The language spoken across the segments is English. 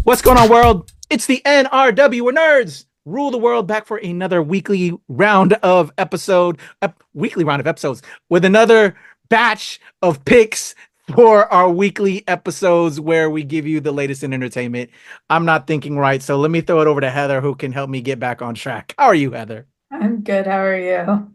What's going on, world? It's the NRW. We're nerds. Rule the world, back for another weekly round of episodes with another batch of picks for our weekly episodes where we give you the latest in entertainment. I'm not thinking right, so let me throw it over to Heather, who can help me get back on track. How are you, Heather? I'm good. How are you?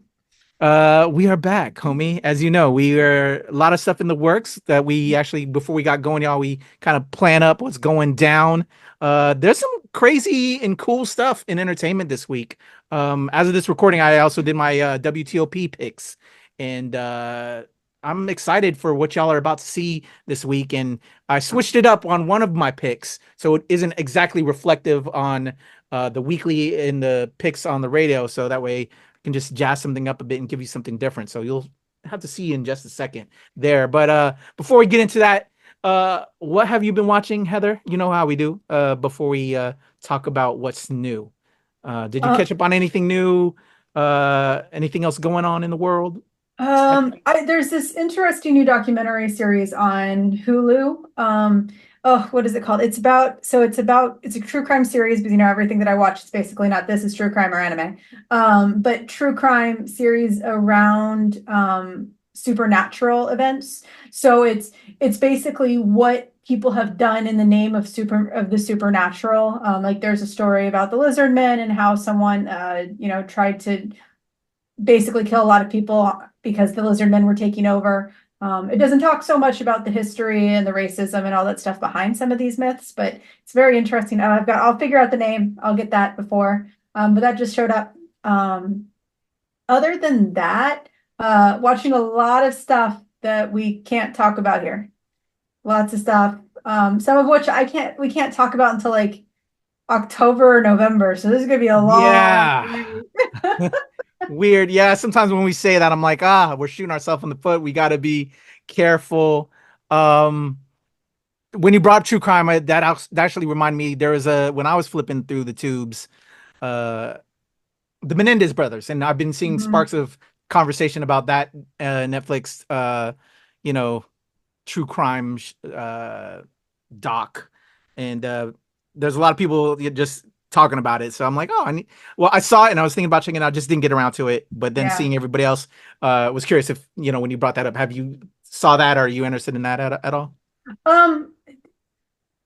We are back, homie. As you know, we are a lot of stuff in the works that we actually, before we got going, y'all, we kind of plan up what's going down. There's some crazy and cool stuff in entertainment this week. As of this recording, I also did my WTOP picks, and I'm excited for what y'all are about to see this week. And I switched it up on one of my picks, so it isn't exactly reflective on the weekly in the picks on the radio. So that way can just jazz something up a bit and give you something different. So you'll have to see in just a second there. But before we get into that, what have you been watching, Heather? You know how we do before we talk about what's new. Did you Uh, catch up on anything new? Anything else going on in the world? there's this interesting new documentary series on Hulu. What is it called? It's a true crime series because everything that I watch is basically not this is true crime or anime. But true crime series around supernatural events. So it's basically what people have done in the name of the supernatural. Like there's a story about the lizard men and how someone tried to basically kill a lot of people because the lizard men were taking over. It doesn't talk so much about the history and the racism and all that stuff behind some of these myths, but it's very interesting. I'll figure out the name. I'll get that before. But that just showed up. Other than that, watching a lot of stuff that we can't talk about here. Lots of stuff. Some of which we can't talk about until like October or November. So this is gonna be a long. Yeah. Weird. Yeah, sometimes when we say that, I'm like, we're shooting ourselves in the foot. We got to be careful. When you brought true crime, that actually reminded me, there was when I was flipping through the tubes, the Menendez brothers, and I've been seeing Mhm. sparks of conversation about that Netflix, true crime doc, and there's a lot of people just talking about it. So I'm like, I saw it and I was thinking about checking it out, just didn't get around to it. But then Yeah. seeing everybody else, was curious if, when you brought that up, have you saw that? Or are you interested in that at all? Um,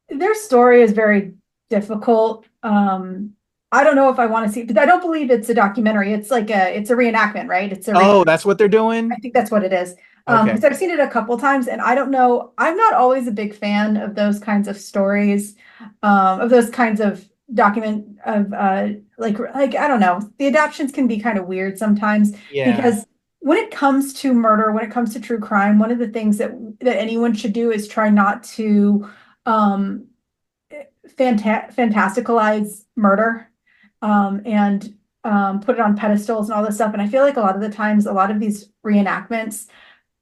their story is very difficult. I don't know if I want to see, but I don't believe it's a documentary. It's a reenactment, right? Oh, that's what they're I doing? think that's what it is. Okay. Because I've seen it a couple times and I don't know, I'm not always a big fan of those kinds of stories, of those kinds of document of like I don't know, the adaptions can be kind of weird sometimes Yeah, because when it comes to murder, when it comes to true crime, one of the things that anyone should do is try not to um fantasticalize murder and put it on pedestals and all this stuff. And I feel like a lot of the times, a lot of these reenactments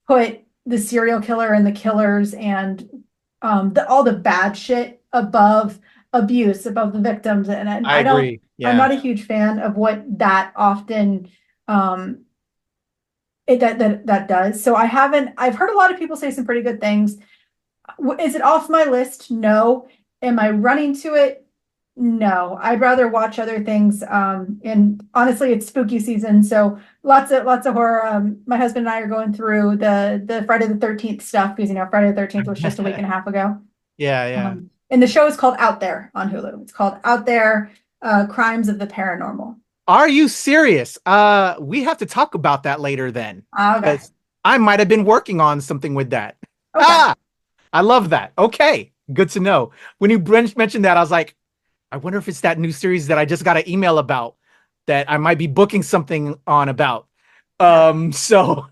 put the serial killer and the killers and all the bad shit above abuse, above the victims. And I I don't, agree. I'm Yeah. not a huge fan of what that often um, that does. So I've heard a lot of people say some pretty good things. Is it off my list? No. Am I running to it? No. I'd rather watch other things. And honestly, it's spooky season, so lots of horror. My husband and I are going through the Friday the 13th stuff because Friday the 13th was just a week and a half ago. Yeah, yeah. And the show is called Out There on Hulu. It's called Out There, Crimes of the Paranormal. Are you serious? We have to talk about that later then, Okay. because I might have been working on something with that. Okay. Ah, I love that. Okay, good to know. When you mentioned that, I was like, I wonder if it's that new series that I just got an email about that I might be booking something on about. Yeah. So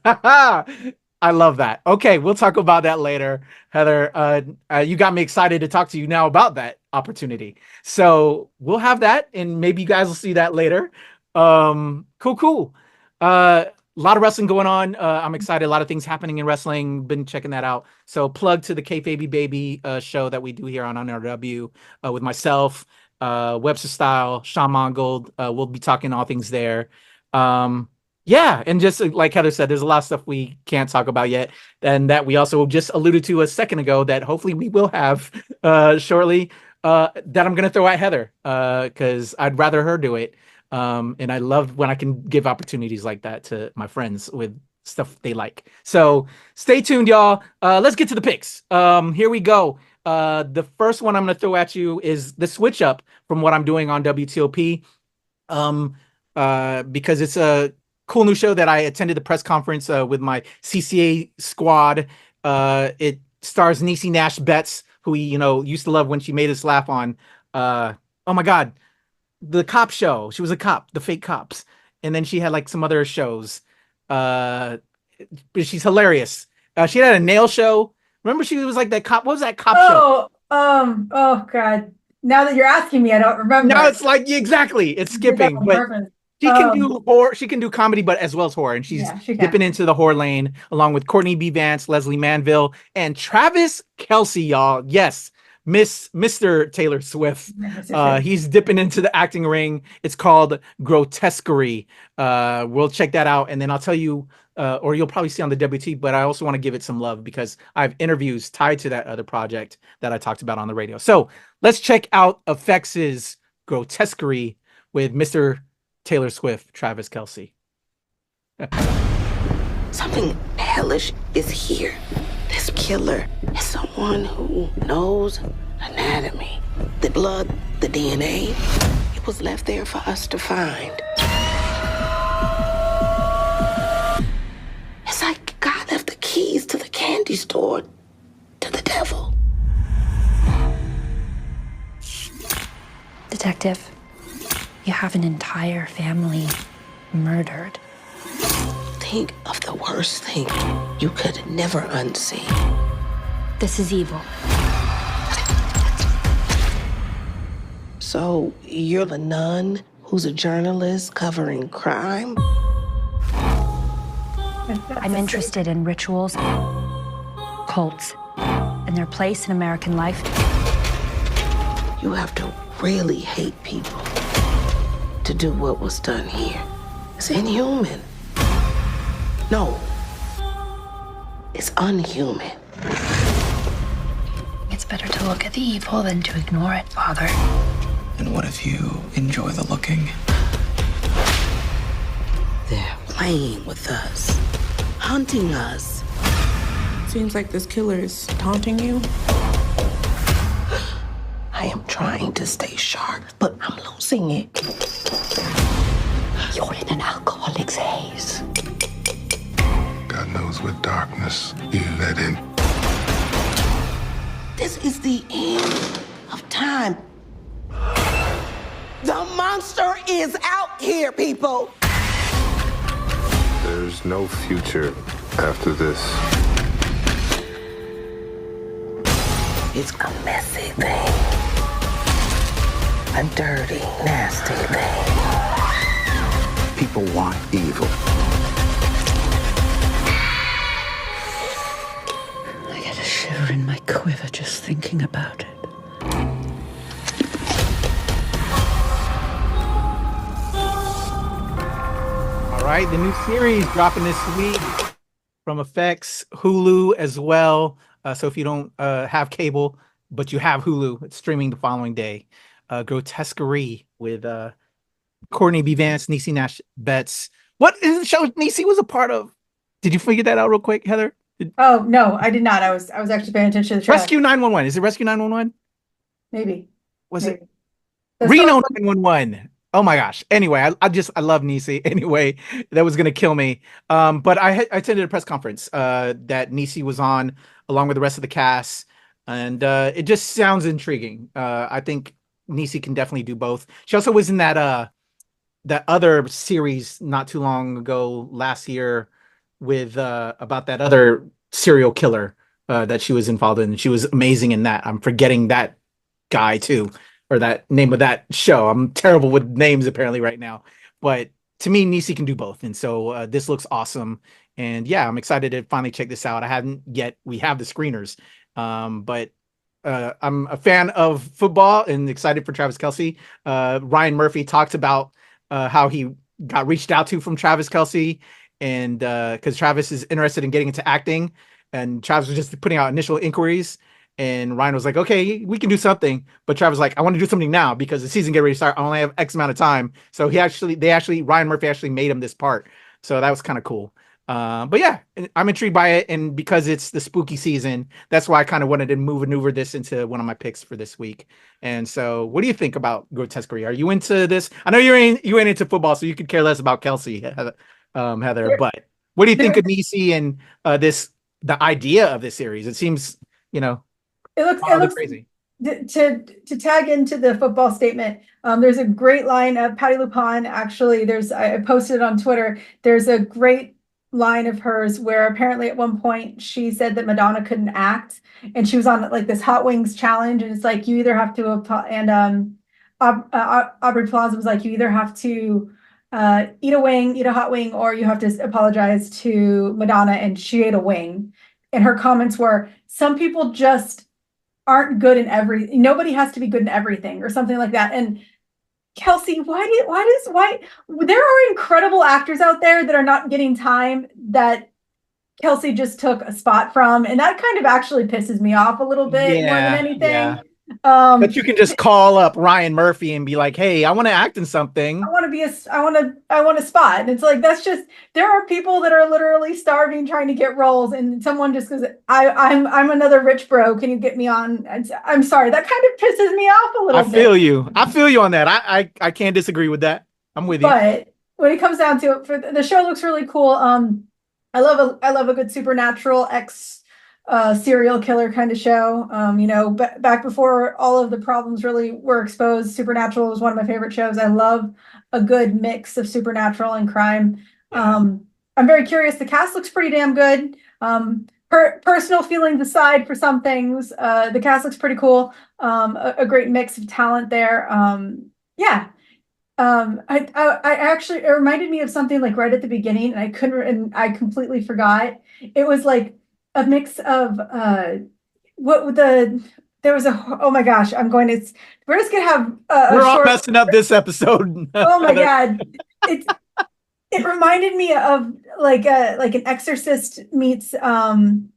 I love that. Okay, we'll talk about that later, Heather. You got me excited to talk to you now about that opportunity. So we'll have that, and maybe you guys will see that later. Cool. A lot of wrestling going on. I'm excited. A lot of things happening in wrestling. Been checking that out. So plug to the Kayfabe Baby show that we do here on NRW with myself, Webster Style, Sean Mongold. We'll be talking all things there. Yeah, and just like Heather said, there's a lot of stuff we can't talk about yet, and that we also just alluded to a second ago that hopefully we will have shortly. that I'm gonna throw at Heather, because I'd rather her do it. And I love when I can give opportunities like that to my friends with stuff they like. So stay tuned, y'all. Let's get to the picks. Here we go. The first one I'm gonna throw at you is the switch up from what I'm doing on WTOP. Because it's a cool new show that I attended the press conference with my CCA squad. It stars Niecy Nash Betts, who we used to love when she made us laugh on oh my god, the cop show. She was a cop, the fake cops, and then she had like some other shows. But she's hilarious. She had a nail show. Remember, she was like that cop. What was that cop show? Oh god. Now that you're asking me, I don't remember. Now it's like exactly. It's skipping, but she can do horror. She can do comedy, but as well as horror, and she's dipping into the horror lane along with Courtney B. Vance, Leslie Manville, and Travis Kelce. Y'all, yes, Mr. Taylor Swift. He's dipping into the acting ring. It's called Grotesquerie. We'll check that out, and then I'll tell you, or you'll probably see on the WT. But I also want to give it some love because I have interviews tied to that other project that I talked about on the radio. So let's check out FX's Grotesquerie with Mr. Taylor Swift, Travis Kelce. Something hellish is here. This killer is someone who knows anatomy, the blood, the DNA. It was left there for us to find. It's like God left the keys to the candy store to the devil. Detective, you have an entire family murdered. Think of the worst thing you could never unsee. This is evil. So you're the nun who's a journalist covering crime? I'm interested in rituals, cults, and their place in American life. You have to really hate people to do what was done here. It's inhuman. No, it's unhuman. It's better to look at the evil than to ignore it, Father. And what if you enjoy the looking? They're playing with us, hunting us. Seems like this killer is taunting you. I am trying to stay sharp, but I'm losing it. You're in an alcoholic's haze. God knows what darkness you let in. This is the end of time. The monster is out here, people. There's no future after this. It's a messy thing. A dirty, nasty thing. People want evil. I get a shiver in my quiver just thinking about it. All right, the new series dropping this week from FX, Hulu as well. So if you don't have cable, but you have Hulu, it's streaming the following day. Grotesquerie with Courtney B. Vance, Niecy Nash Betts. What is the show Niecy was a part of? Did you figure that out real quick, Heather? Oh no, I did not. I was actually paying attention to the trailer. Rescue 911. Is it Rescue 911? Maybe. Was Maybe. it That's Reno probably- 911? Oh my gosh. Anyway, I love Niecy. Anyway, that was gonna kill me. But I attended a press conference that Niecy was on along with the rest of the cast, and it just sounds intriguing. I think Niecy can definitely do both. She also was in that other series not too long ago last year with about that other serial killer that she was involved in. She was amazing in that. I'm forgetting that guy too, or that name of that show. I'm terrible with names apparently right now, but to me, Niecy can do both. And so this looks awesome. And yeah, I'm excited to finally check this out. I haven't yet. We have the screeners, but I'm a fan of football and excited for Travis Kelce. Ryan Murphy talked about how he got reached out to from Travis Kelce, and because Travis is interested in getting into acting, and Travis was just putting out initial inquiries, And Ryan was like, okay, we can do something. But Travis was like, I want to do something now because the season get ready to start. I only have X amount of time. So Ryan Murphy actually made him this part. So that was kind of cool. But yeah, I'm intrigued by it. And because it's the spooky season, that's why I kind of wanted to maneuver this into one of my picks for this week. And so what do you think about Grotesquerie? Are you into this? I know you ain't into football, so you could care less about Kelsey, Heather. But what do you think of Nisi and the idea of this series? It seems, it looks crazy. To tag into the football statement, there's a great line of Patty Lupon. Actually, I posted it on Twitter. There's a great line of hers where apparently at one point she said that Madonna couldn't act, and she was on like this Hot Wings challenge, and it's like you either have to Aubrey Plaza was like, you either have to eat a hot wing, or you have to apologize to Madonna, and she ate a wing. And her comments were, some people just aren't good in nobody has to be good in everything, or something like that. And Kelsey, why there are incredible actors out there that are not getting time that Kelsey just took a spot from, and that kind of actually pisses me off a little bit more than anything. Yeah. But you can just call up Ryan Murphy and be like, "Hey, I want to act in something. I want a spot." And it's like, there are people that are literally starving trying to get roles, and someone just goes, I'm another rich bro. Can you get me on? I'm sorry, that kind of pisses me off a little bit. I feel you on that. I can't disagree with that. I'm with you. But when it comes down to it, the show looks really cool. I love a good supernatural serial killer kind of show. Back before all of the problems really were exposed, Supernatural was one of my favorite shows. I love a good mix of supernatural and crime. I'm very curious. The cast looks pretty damn good. Personal feelings aside for some things, the cast looks pretty cool. A great mix of talent there. It reminded me of something like right at the beginning, and I completely forgot. It was like a mix of oh my gosh, we're just gonna have we're all messing up this episode. Oh my God. It reminded me of like an Exorcist meets the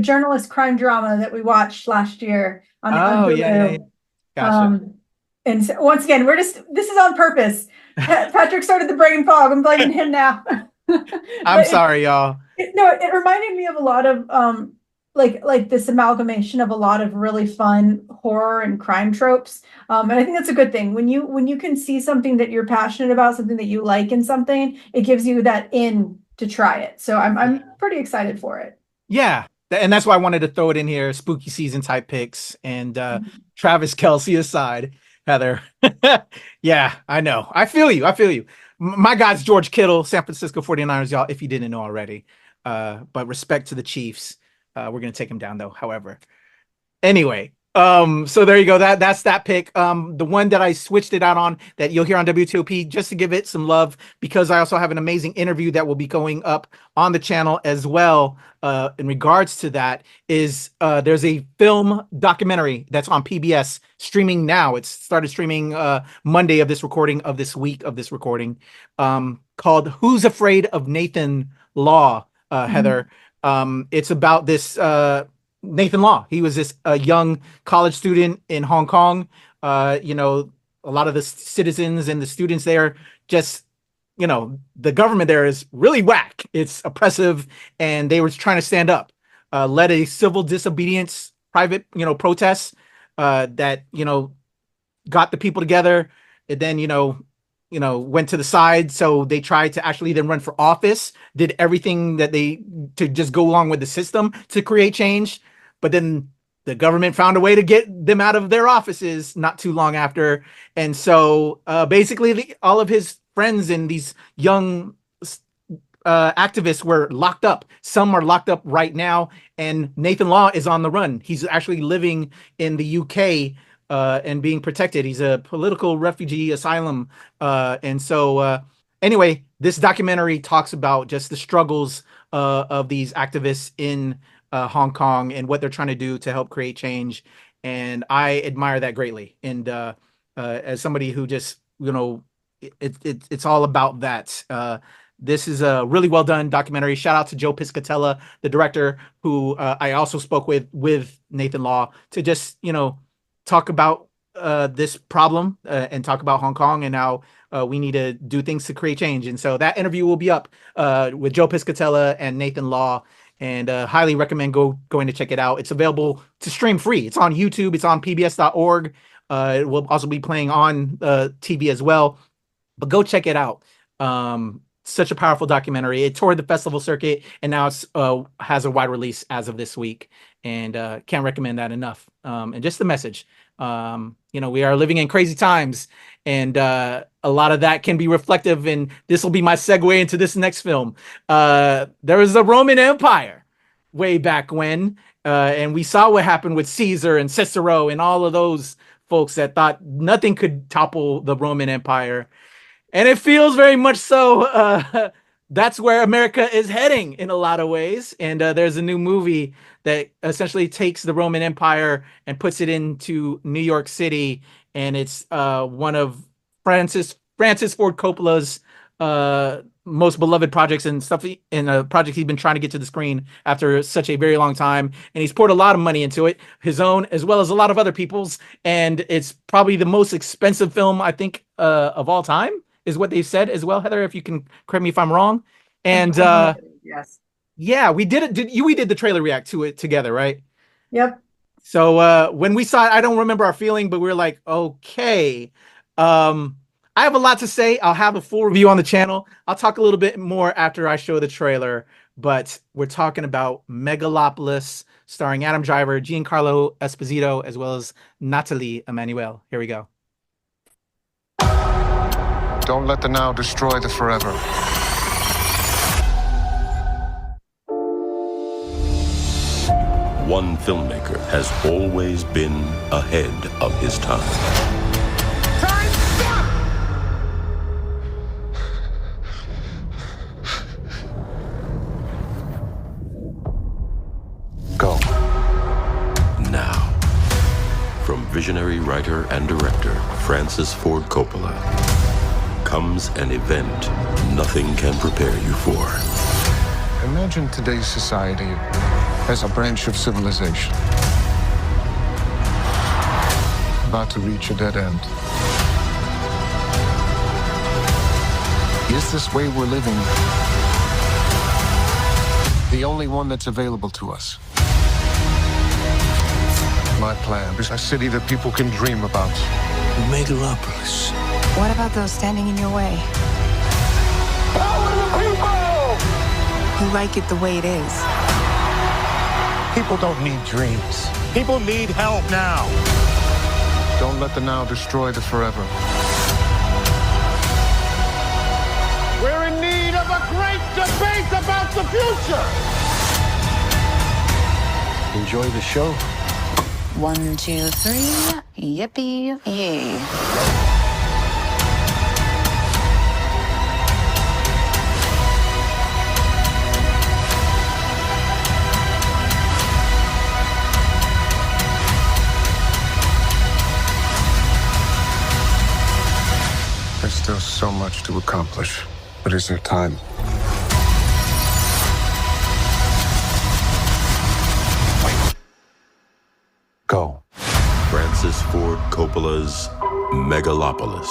journalist crime drama that we watched last year on Hulu. Yeah. Gotcha. And so, once again, this is on purpose. Patrick started the brain fog. I'm blaming him now. I'm sorry, y'all. It reminded me of a lot of like this amalgamation of a lot of really fun horror and crime tropes. And I think that's a good thing. When you can see something that you're passionate about, something that you like in something, it gives you that in to try it. So I'm pretty excited for it. Yeah. And that's why I wanted to throw it in here, spooky season type picks, and Travis Kelsey aside, Heather. Yeah, I know. I feel you. My guy's George Kittle, San Francisco 49ers, y'all, if you didn't know already. But respect to the Chiefs. We're going to take him down, though, however. Anyway, so there you go. That's that pick. The one that I switched it out on that you'll hear on WTOP, just to give it some love, because I also have an amazing interview that will be going up on the channel as well. In regards to that is there's a film documentary that's on PBS streaming now. It's started streaming Monday of this recording of this week of this recording, called Who's Afraid of Nathan Law, Heather. It's about this Nathan Law. He was this young college student in Hong Kong. A lot of the citizens and the students there just, the government there is really whack. It's oppressive, and they were trying to stand up. Led a civil disobedience private, protests that, got the people together, and then, went to the side. So they tried to actually then run for office, did everything to just go along with the system to create change. But then the government found a way to get them out of their offices not too long after. And so basically all of his friends and these young activists were locked up. Some are locked up right now. And Nathan Law is on the run. He's actually living in the UK and being protected. He's a political refugee asylum. And so anyway, this documentary talks about just the struggles of these activists in Hong Kong and what they're trying to do to help create change. And I admire that greatly. And as somebody who just, it's all about that. This is a really well done documentary. Shout out to Joe Piscatella, the director, who I also spoke with Nathan Law to just, talk about this problem and talk about Hong Kong and how we need to do things to create change. And so that interview will be up with Joe Piscatella and Nathan Law, and highly recommend going to check it out. It's available to stream free. It's on YouTube. It's on pbs.org. It will also be playing on TV as well, but go check it out. Such a powerful documentary. It toured the festival circuit, and now it's has a wide release as of this week, and can't recommend that enough. And just the message, we are living in crazy times, and a lot of that can be reflective, and this will be my segue into this next film. There was the Roman Empire way back when, and we saw what happened with Caesar and Cicero and all of those folks that thought nothing could topple the Roman Empire. And it feels very much so. That's where America is heading in a lot of ways. And there's a new movie that essentially takes the Roman Empire and puts it into New York City. And it's one of Francis Ford Coppola's most beloved projects and stuff, in a project he's been trying to get to the screen after such a very long time. And he's poured a lot of money into it, his own as well as a lot of other people's. And it's probably the most expensive film, I think, of all time, is what they've said as well. Heather, if you can correct me if I'm wrong. And yes, yeah, we did it. We did the trailer react to it together, right? Yep. So when we saw it, I don't remember our feeling, but we were like, okay. I have a lot to say. I'll have a full review on the channel. I'll talk a little bit more after I show the trailer, but we're talking about Megalopolis, starring Adam Driver, Giancarlo Esposito, as well as Nathalie Emmanuel. Here we go. Don't let the now destroy the forever. One filmmaker has always been ahead of his time. Time stop! Go. Now, from visionary writer and director Francis Ford Coppola, comes an event nothing can prepare you for. Imagine today's society as a branch of civilization about to reach a dead end. Is this way we're living the only one that's available to us? My plan is a city that people can dream about. Megalopolis. What about those standing in your way? Power to the people! Who like it the way it is? People don't need dreams. People need help now. Don't let the now destroy the forever. We're in need of a great debate about the future. Enjoy the show. 1, 2, 3. Yippee yay. There's still so much to accomplish, but is there time? Go. Francis Ford Coppola's Megalopolis.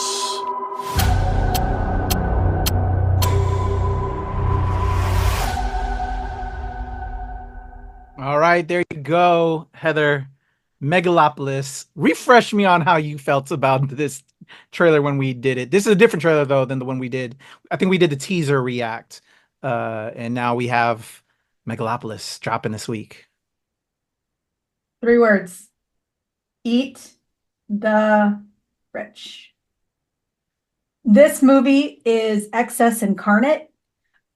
All right, there you go, Heather. Megalopolis. Refresh me on how you felt about this trailer when we did it. This is a different trailer, though, than the one we did. I think we did the teaser react. And now we have Megalopolis dropping this week. 3 words. Eat the rich. This movie is excess incarnate.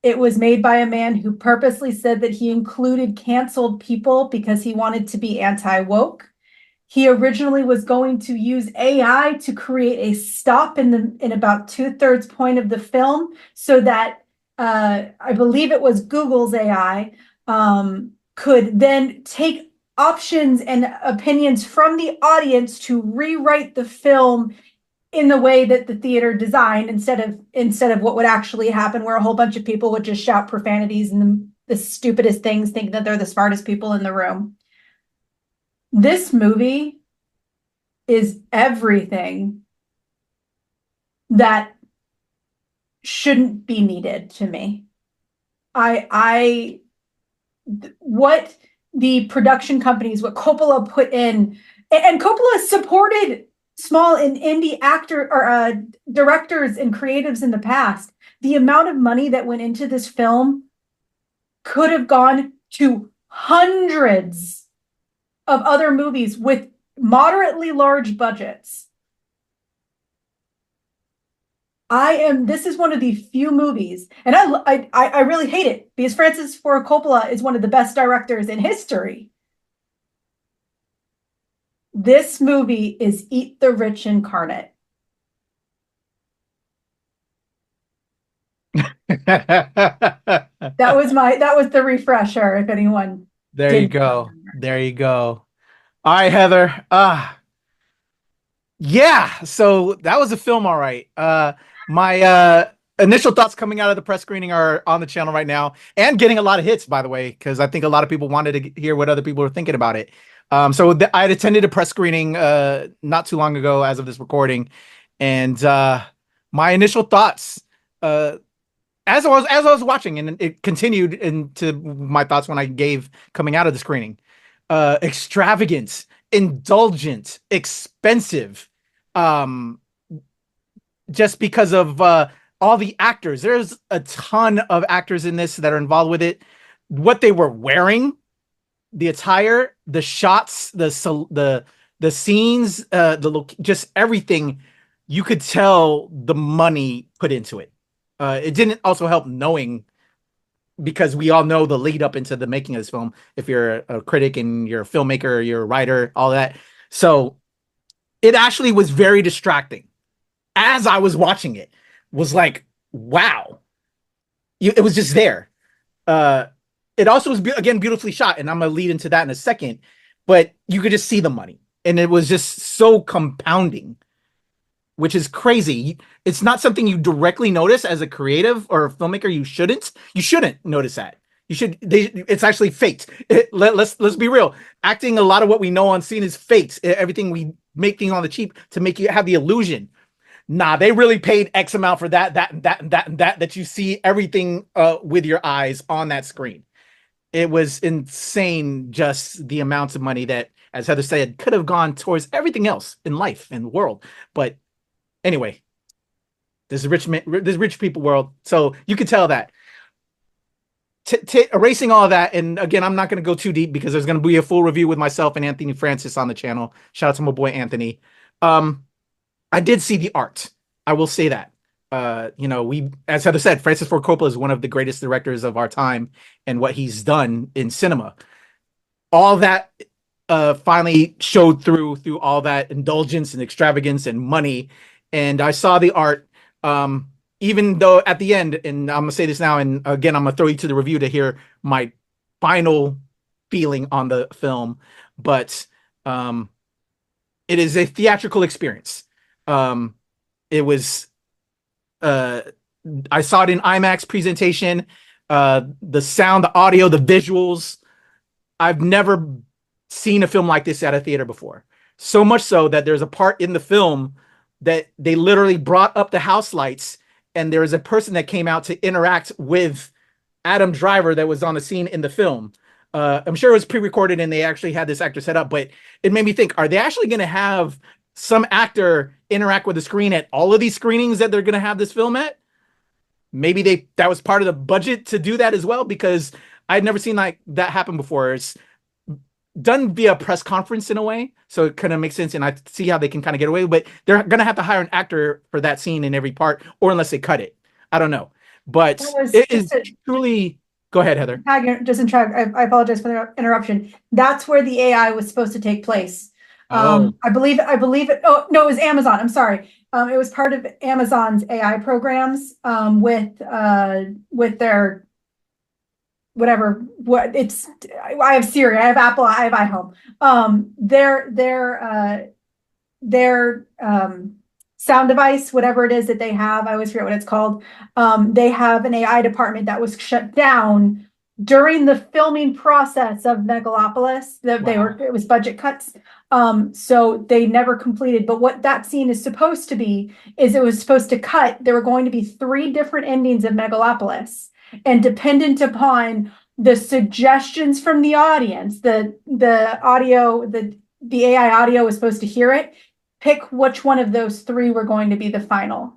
It was made by a man who purposely said that he included canceled people because he wanted to be anti-woke. He originally was going to use AI to create a stop in about 2/3 point of the film, so that I believe it was Google's AI could then take options and opinions from the audience to rewrite the film in the way that the theater designed, instead of what would actually happen, where a whole bunch of people would just shout profanities and the stupidest things, thinking that they're the smartest people in the room. This movie is everything that shouldn't be needed to me. What the production companies, what Coppola put in, and Coppola supported small and indie actor or directors and creatives in the past. The amount of money that went into this film could have gone to hundreds of other movies with moderately large budgets. This is one of the few movies, and I really hate it, because Francis Ford Coppola is one of the best directors in history. This movie is Eat the Rich incarnate. That was the refresher, if anyone. There you go. There you go. All right, Heather. Yeah, so that was a film, all right. My initial thoughts coming out of the press screening are on the channel right now, and getting a lot of hits, by the way, because I think a lot of people wanted to hear what other people were thinking about it. So I had attended a press screening not too long ago, as of this recording, and my initial thoughts as I was watching, and it continued into my thoughts when I gave coming out of the screening. Extravagant, indulgent, expensive, just because of all the actors. There's a ton of actors in this that are involved with it. What they were wearing, the attire, the shots, the scenes, just everything. You could tell the money put into it. It didn't also help knowing, because we all know the lead up into the making of this film, if you're a critic and you're a filmmaker, you're a writer, all that. So it actually was very distracting. As I was watching it, was like, wow. It was just there. It also was, again, beautifully shot, and I'm going to lead into that in a second, but you could just see the money, and it was just so compounding, which is crazy. It's not something you directly notice as a creative or a filmmaker. You shouldn't notice that. It's actually faked. Let's be real. Acting, a lot of what we know on scene is faked. Everything we make things on the cheap to make you have the illusion. Nah, they really paid X amount for that you see everything with your eyes on that screen. It was insane, just the amounts of money that, as Heather said, could have gone towards everything else in life and the world. But anyway, this is rich people world. So you could tell that. Erasing all of that, and again, I'm not going to go too deep, because there's going to be a full review with myself and Anthony Francis on the channel. Shout out to my boy Anthony. I did see the art. I will say that. As Heather said, Francis Ford Coppola is one of the greatest directors of our time, and what he's done in cinema. All that finally showed through all that indulgence and extravagance and money. And I saw the art, even though at the end, and I'm going to say this now, and again, I'm going to throw you to the review to hear my final feeling on the film, but it is a theatrical experience. It was, I saw it in IMAX presentation, the sound, the audio, the visuals. I've never seen a film like this at a theater before. So much so that there's a part in the film that they literally brought up the house lights, and there was a person that came out to interact with Adam Driver that was on the scene in the film. I'm sure it was pre-recorded and they actually had this actor set up, but it made me think, are they actually going to have some actor interact with the screen at all of these screenings that they're going to have this film at? Maybe that was part of the budget to do that as well, because I'd never seen like that happen before. It's done via press conference in a way, so it kind of makes sense, and I see how they can kind of get away, but they're going to have to hire an actor for that scene in every part, or unless they cut it. I don't know. But it is truly... Go ahead, Heather. I apologize for the interruption. That's where the AI was supposed to take place. I believe it. Oh, no, it was Amazon. I'm sorry. It was part of Amazon's AI programs with their whatever. I have Siri, I have Apple, I have iHome. Their sound device, whatever it is that they have. I always forget what it's called. They have an AI department that was shut down during the filming process of Megalopolis. It was budget cuts. So they never completed. But what that scene is supposed to be is it was supposed to cut. There were going to be 3 different endings of Megalopolis, and dependent upon the suggestions from the audience, the audio, the AI audio was supposed to hear it, pick which one of those 3 were going to be the final.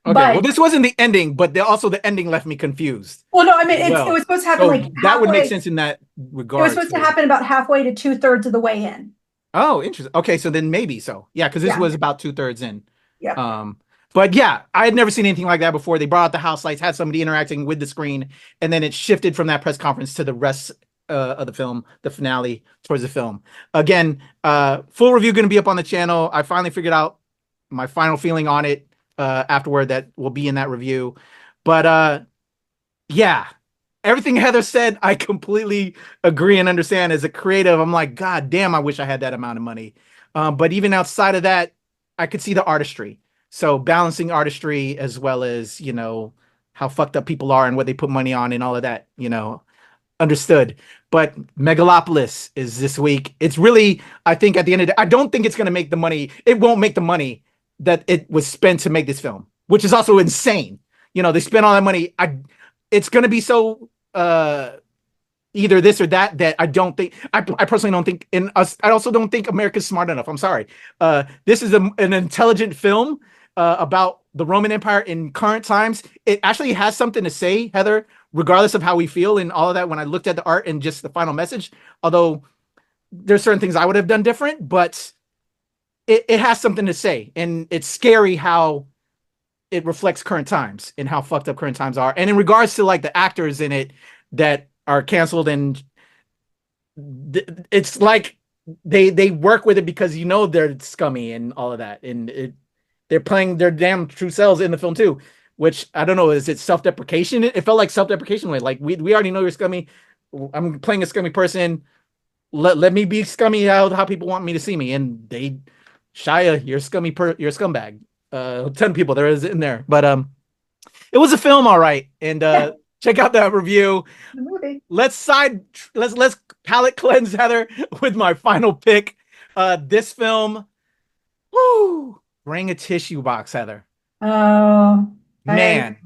Okay, well, this wasn't the ending, but also the ending left me confused. Well, no, I mean, it was supposed to happen so like halfway. that would make sense in that regard. It was supposed to happen about halfway to 2/3 of the way in. Oh, interesting. Okay, so then maybe so. Yeah, because this was about 2/3 in. Yeah. But yeah, I had never seen anything like that before. They brought out the house lights, had somebody interacting with the screen, and then it shifted from that press conference to the rest of the film, the finale towards the film. Again, full review going to be up on the channel. I finally figured out my final feeling on it afterward that will be in that review. But yeah, everything Heather said, I completely agree and understand. As a creative, I'm like, God damn, I wish I had that amount of money. But even outside of that, I could see the artistry. So balancing artistry as well as, you know, how fucked up people are and what they put money on and all of that, you know, understood. But Megalopolis is this week. It's really, I think at the end of the day, I don't think it's going to make the money. It won't make the money that it was spent to make this film, which is also insane. You know, they spent all that money. It's going to be so either this or that I don't think, I personally don't think I also don't think America's smart enough. I'm sorry. This is an intelligent film about the Roman Empire in current times. It actually has something to say, Heather, regardless of how we feel and all of that. When I looked at the art and just the final message, although there's certain things I would have done different, but it has something to say. And it's scary how it reflects current times and how fucked up current times are. And in regards to like the actors in it that are canceled, and it's like they work with it because, you know, they're scummy and all of that. And they're playing their damn true selves in the film too, which I don't know. Is it self-deprecation? It felt like self-deprecation. Like we already know you're scummy. I'm playing a scummy person. Let me be scummy how people want me to see me. And Shia, you're scummy. You're a scumbag. 10 people there is in there, but it was a film, all right. And check out that review. The movie. Let's palate cleanse, Heather, with my final pick. This film. Woo! Bring a tissue box, Heather. Oh man.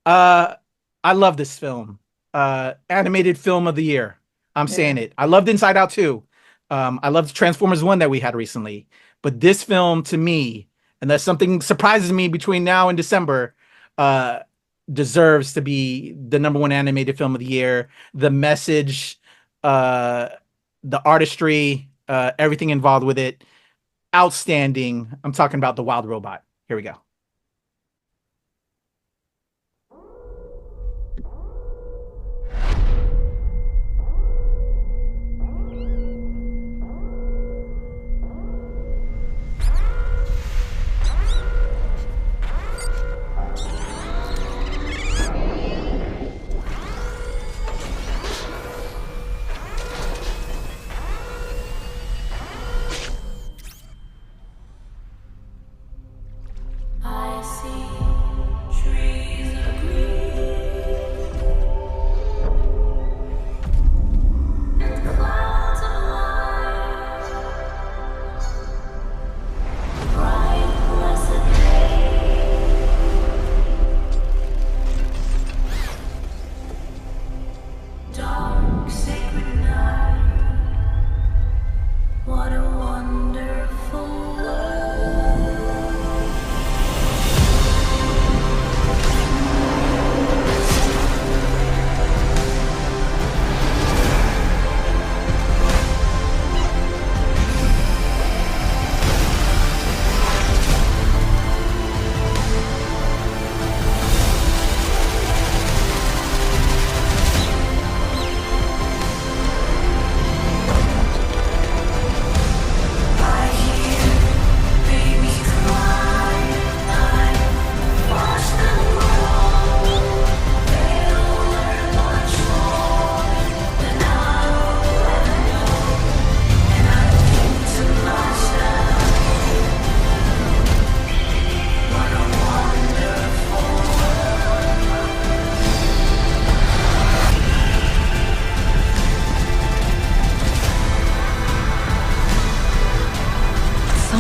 I love this film. Animated film of the year. I'm saying it. I loved Inside Out too. I loved Transformers 1 that we had recently. But this film, to me, unless something surprises me between now and December, deserves to be the #1 animated film of the year. The message, the artistry, everything involved with it, outstanding. I'm talking about The Wild Robot. Here we go. I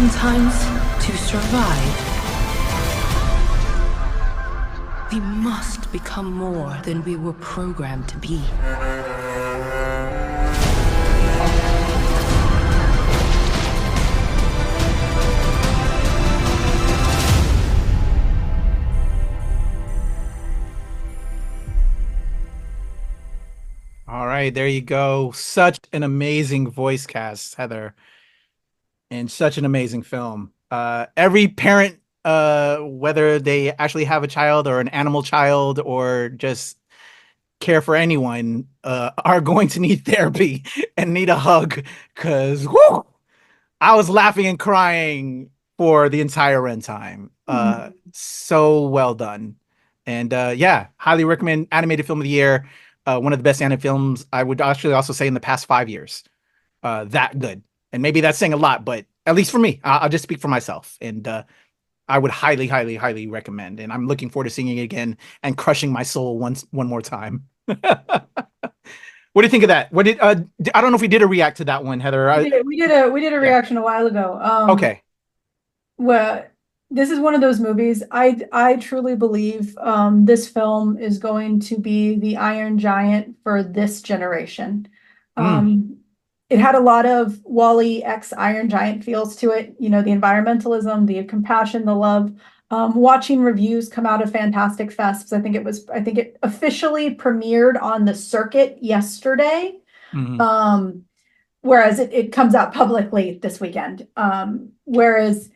Sometimes, to survive, we must become more than we were programmed to be. All right, there you go. Such an amazing voice cast, Heather, and such an amazing film. Every parent, whether they actually have a child or an animal child or just care for anyone, are going to need therapy and need a hug, because I was laughing and crying for the entire runtime. So well done. And yeah, highly recommend. Animated film of the year. One of the best animated films, I would actually also say, in the past 5 years. That good. And maybe that's saying a lot, but at least for me, I'll just speak for myself. And I would highly, highly, highly recommend. And I'm looking forward to seeing it again and crushing my soul one more time. What do you think of that? What did I don't know if we did a react to that one, Heather. We did a reaction a while ago. Okay. Well, this is one of those movies. I truly believe this film is going to be the Iron Giant for this generation. It had a lot of Wall-E x Iron Giant feels to it. You know, the environmentalism, the compassion, the love. Watching reviews come out of Fantastic Fests, I think it officially premiered on the circuit yesterday. Whereas it comes out publicly this weekend. Whereas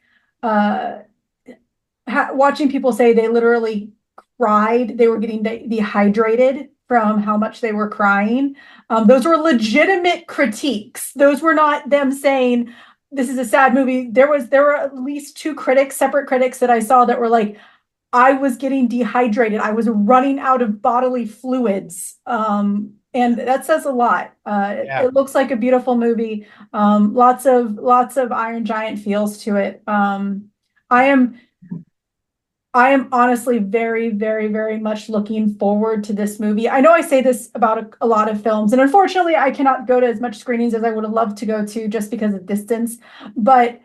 watching people say they literally cried, they were getting dehydrated from how much they were crying. Those were legitimate critiques. Those were not them saying this is a sad movie. There were at least two separate critics that I saw that were like, I was getting dehydrated. I was running out of bodily fluids. And that says a lot. It looks like a beautiful movie. Lots of Iron Giant feels to it. I am honestly very, very, very much looking forward to this movie. I know I say this about a lot of films, and unfortunately I cannot go to as much screenings as I would have loved to go to just because of distance. But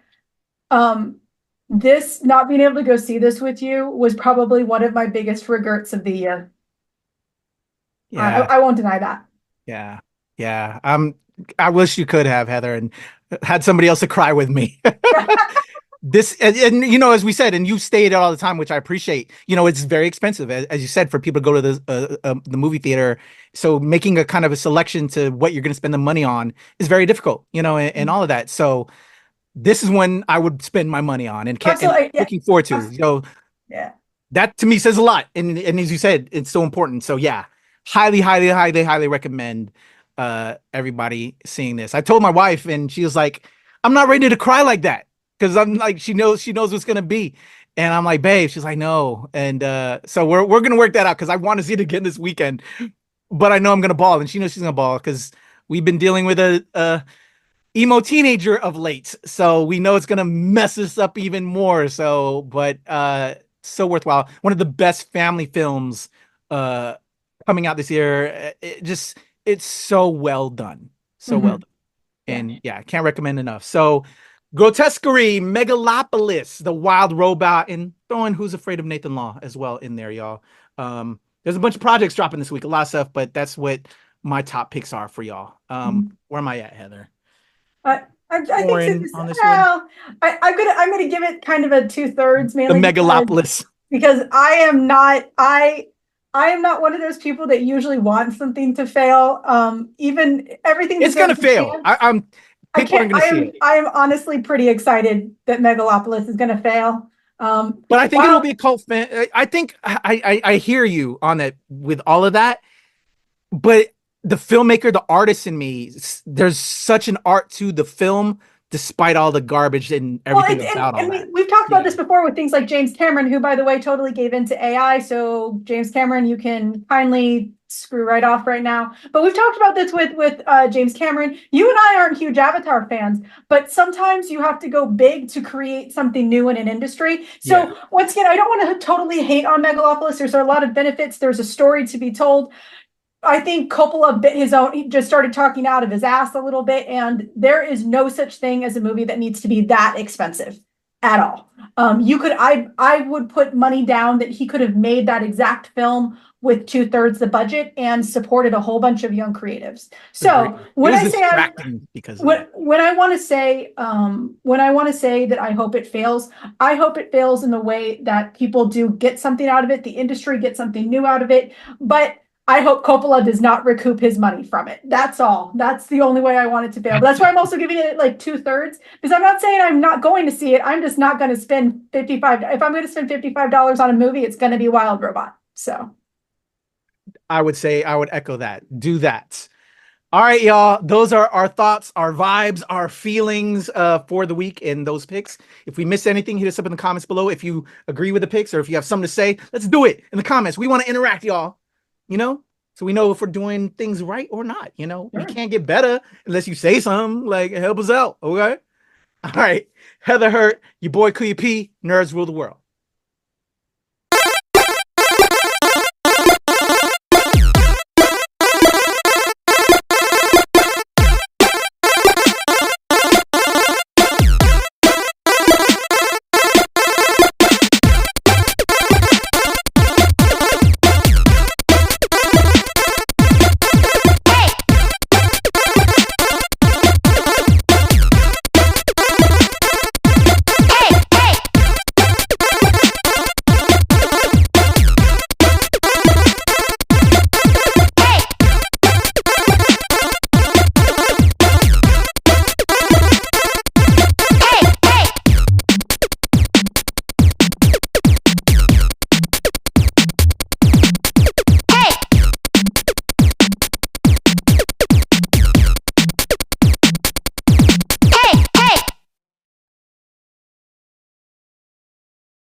this, not being able to go see this with you, was probably one of my biggest regrets of the year. I won't deny that. Yeah. I wish you could have, Heather, and had somebody else to cry with me. This and you know, as we said, and you stated all the time, which I appreciate. You know, it's very expensive, as you said, for people to go to the movie theater. So making a kind of a selection to what you're going to spend the money on is very difficult. You know, and all of that. So this is when I would spend my money on and looking forward to. So that to me says a lot. And as you said, it's so important. So yeah, highly, highly, highly, highly recommend everybody seeing this. I told my wife, and she was like, "I'm not ready to cry like that." Because I'm like, she knows what's gonna be, and I'm like, babe. She's like, no, and so we're gonna work that out because I want to see it again this weekend, but I know I'm gonna bawl, and she knows she's gonna bawl because we've been dealing with a emo teenager of late, so we know it's gonna mess us up even more. So, but so worthwhile. One of the best family films coming out this year. It's so well done, well done, and yeah, I can't recommend enough. So. Grotesquerie, Megalopolis, The Wild Robot, and throwing Who's Afraid of Nathan Law as well in there, y'all. There's a bunch of projects dropping this week, a lot of stuff, but that's what my top picks are for y'all. Where am I at, Heather? I think on this one. I'm gonna give it kind of a 2/3, mainly the Megalopolis, because I am not one of those people that usually want something to fail. Even everything it's gonna fail. I am honestly pretty excited that Megalopolis is going to fail. But I think it'll be a cult fan. I think I hear you on that with all of that. But the filmmaker, the artist in me, there's such an art to the film, despite all the garbage and everything about all that. We've talked about this before with things like James Cameron, who, by the way, totally gave into AI. So James Cameron, you can kindly screw right off right now. But we've talked about this with James Cameron. You and I aren't huge Avatar fans, but sometimes you have to go big to create something new in an industry. So once again, I don't want to totally hate on Megalopolis. There's a lot of benefits. There's a story to be told. I think Coppola bit his own, he just started talking out of his ass a little bit, and there is no such thing as a movie that needs to be that expensive at all. I would put money down that he could have made that exact film with 2/3 the budget and supported a whole bunch of young creatives. So when I say when I want to say that I hope it fails in the way that people do get something out of it, the industry gets something new out of it, but I hope Coppola does not recoup his money from it. That's all. That's the only way I want it to fail. But that's why I'm also giving it like 2/3, because I'm not saying I'm not going to see it. I'm just not going to spend if I'm going to spend $55 on a movie, it's going to be Wild Robot. So I would echo that. Do that. All right, y'all. Those are our thoughts, our vibes, our feelings for the week in those picks. If we missed anything, hit us up in the comments below. If you agree with the picks or if you have something to say, let's do it in the comments. We want to interact, y'all. So we know if we're doing things right or not. We can't get better unless you say something like help us out. Okay. All right. Heather Hurt, your boy Kuya P, Nerds Rule the World.